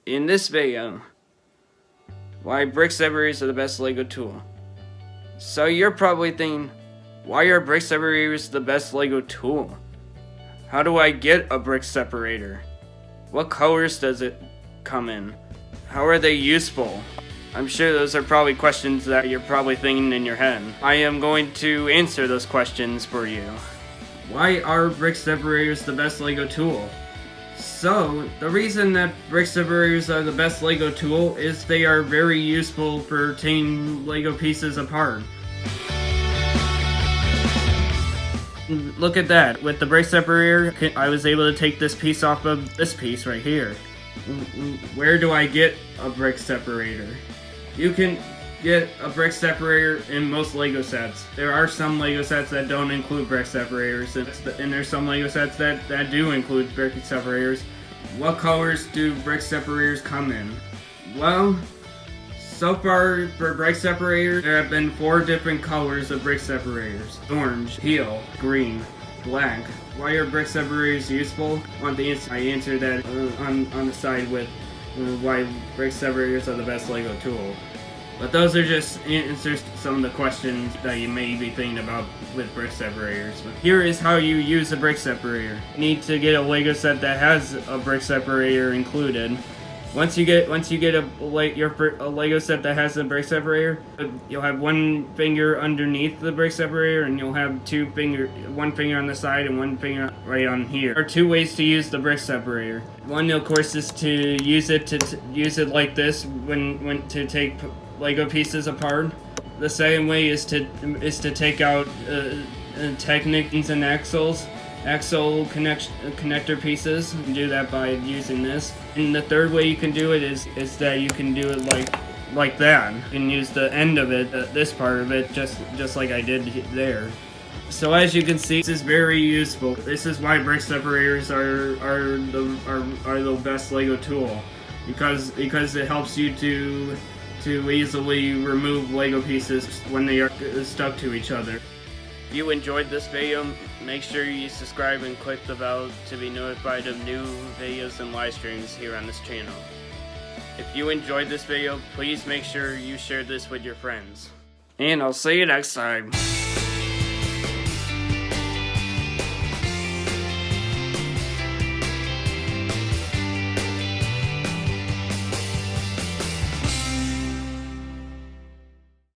In this video, why brick separators are the best LEGO tool. So you're probably thinking, why are brick separators the best LEGO tool? How do I get a brick separator? What colors does it come in? How are they useful? I'm sure those are probably questions that you're probably thinking in your head. I am going to answer those questions for you. Why are brick separators the best LEGO tool? So, the reason that brick separators are the best LEGO tool is they are very useful for taking LEGO pieces apart. Look at that. With the brick separator, I was able to take this piece off of this piece right here. Where do I get a brick separator? You can get a brick separator in most LEGO sets. There are some LEGO sets that don't include brick separators, and there's some LEGO sets that do include brick separators. What colors do brick separators come in? Well, so far for brick separators, there have been 4 different colors of brick separators. Orange, teal, green, black. Why are brick separators useful? I answered that on the side with why brick separators are the best LEGO tool. But those are just answers to some of the questions that you may be thinking about with brick separators. But here is how you use a brick separator. You need to get a LEGO set that has a brick separator included. Once you get a LEGO set that has a brick separator, you'll have one finger underneath the brick separator, and you'll have one finger on the side and one finger right on here. There are 2 ways to use the brick separator. One, of course, is to use it like this when to take LEGO pieces apart. The second way is to take out Technics and axle connector pieces. You can do that by using this. And the third way you can do it is that you can do it like that. You can use the end of it, this part of it, just like I did there. So as you can see, this is very useful. This is why brick separators are the best LEGO tool, because it helps you to easily remove LEGO pieces when they are stuck to each other. If you enjoyed this video, make sure you subscribe and click the bell to be notified of new videos and live streams here on this channel. If you enjoyed this video, please make sure you share this with your friends. And I'll see you next time.